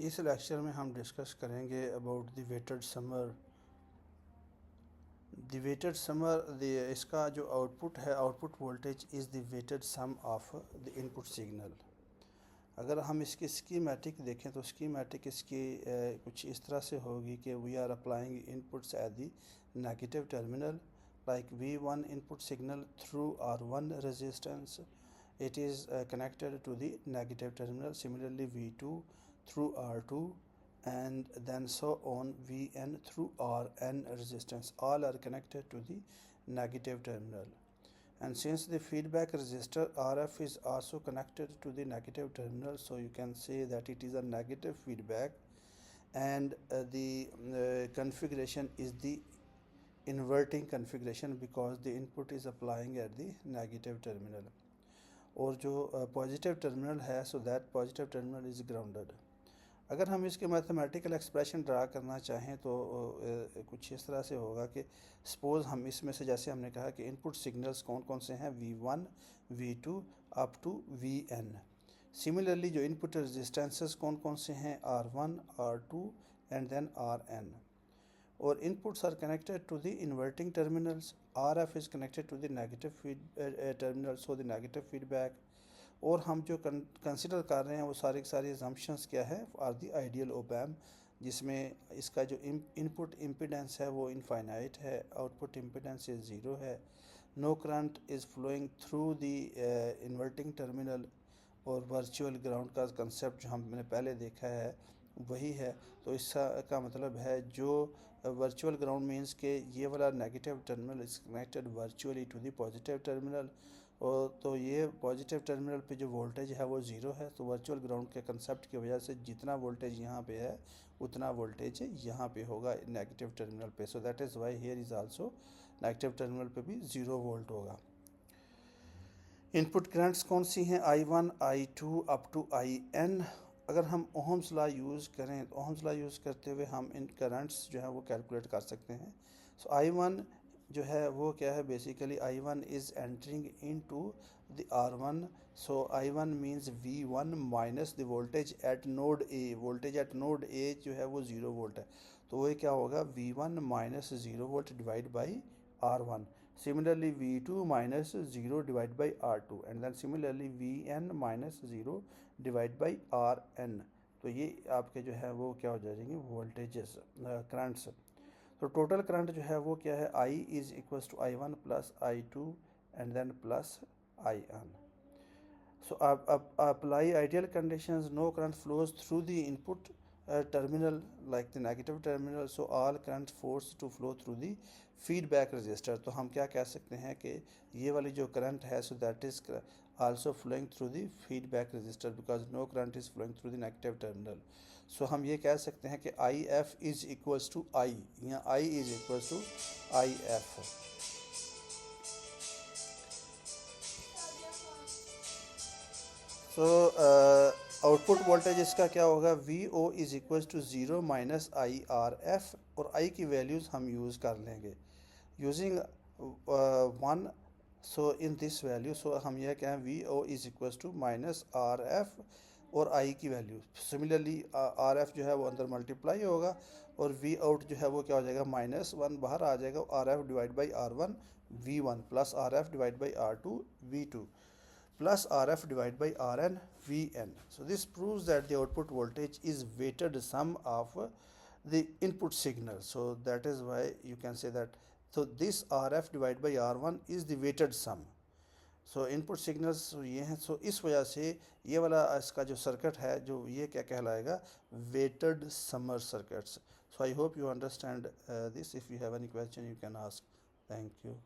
इस लेक्चर में हम डिस्कस करेंगे about the weighted summer. The weighted summer इसका जो आउटपुट है, output voltage is the weighted sum of the input signal. अगर हम इसकी स्कीमेटिक देखें तो स्कीमेटिक इसकी कुछ इस तरह से होगी कि we are applying inputs at the negative terminal, like V1 input signal through R1 resistance, it is connected to the negative terminal. Similarly V2 through R2, and then so on Vn through Rn resistance, all are connected to the negative terminal. And since the feedback resistor RF is also connected to the negative terminal, so you can say that it is a negative feedback, and the configuration is the inverting configuration because the input is applying at the negative terminal. और जो positive terminal है, so that positive terminal is grounded. अगर हम इसके mathematical expression draw करना चाहें तो कुछ इस तरह से होगा कि सपोज़ हम इसमें से, जैसे हमने कहा कि इनपुट सिग्नल्स कौन कौन से हैं, V1 V2 up to Vn। Similarly जो इनपुट रेजिस्टेंसेस कौन कौन से हैं, R1 R2 and then Rn। or inputs are connected to the inverting terminals. RF is connected to the negative terminal, so the negative feedback. और हम जो consider कर रहे हैं वो सारी assumptions क्या है, are the ideal op amp, जिसमें इसका जो इनपुट इम्पिडेंस है वो इनफाइनाइट है, आउटपुट इम्पिडेंस इज ज़ीरो है, no current is flowing through the inverting terminal, और वर्चुअल ग्राउंड का कंसेप्ट जो हमने पहले देखा है वही है। तो इसका मतलब है जो वर्चुअल ग्राउंड मीन्स के ये वाला negative terminal is connected virtually to the positive terminal, और तो ये पॉजिटिव टर्मिनल पे जो वोल्टेज है वो ज़ीरो है। तो वर्चुअल ग्राउंड के कंसेप्ट की वजह से जितना वोल्टेज यहाँ पे है उतना वोल्टेज यहाँ पे होगा नेगेटिव टर्मिनल पे। So that is why here is also negative terminal पे भी ज़ीरो वोल्ट होगा। इनपुट करंट्स कौन सी हैं, I1 I2 up to In। अगर हम ओहम्स लॉ यूज़ करें तो ओहम्स लॉ यूज़ करते हुए हम इन करंट्स जो है वो कैलकुलेट कर सकते हैं। सो I1 जो है वो क्या है, basically I1 is entering into the R1। So I1 means V1 minus the voltage at node A। Voltage at node A जो है वो 0 वोल्ट है, तो वो क्या होगा, V1 minus 0 volt divide by R1। Similarly V2 minus 0 divided by R2, and then similarly Vn minus 0 divided by Rn। तो ये आपके जो है वो क्या हो जाएंगे, वोल्टेजेस करंट्स। तो टोटल करंट जो है वो क्या है, I is equals to I1 plus I2 and then plus In। So apply ideal conditions, no current flows through the input terminal like the negative terminal, so all current forced to flow through the feedback resistor। तो हम क्या कह सकते हैं कि ये वाली जो करंट है, so that is also flowing through the feedback resistor because no current is flowing through the negative terminal। so हम ये कह सकते हैं कि IF is equals to I, यहाँ I is equals to IF। तो आउटपुट वोल्टेज इसका क्या होगा, VO is equal to 0 minus IRF, और I की वैल्यूज़ हम यूज़ कर लेंगे using 1। So in this value, so हम यह कहें VO is equal to minus RF और I की वैल्यू। सिमिलरली RF जो है वो अंदर मल्टीप्लाई होगा और V आउट जो है वो क्या हो जाएगा, -1 बाहर आ जाएगा, RF divide by R1 V1 plus RF divide by R2 V2 plus RF divided by Rn Vn। So this proves that the output voltage is weighted sum of the input signal. So that is why you can say that, so this RF divided by R1 is the weighted sum। So input signals ये हैं, so इस वजह से ये वाला इसका जो circuit है जो ये क्या कहलाएगा, weighted summer circuits। So I hope you understand this. If you have any question you can ask. Thank you.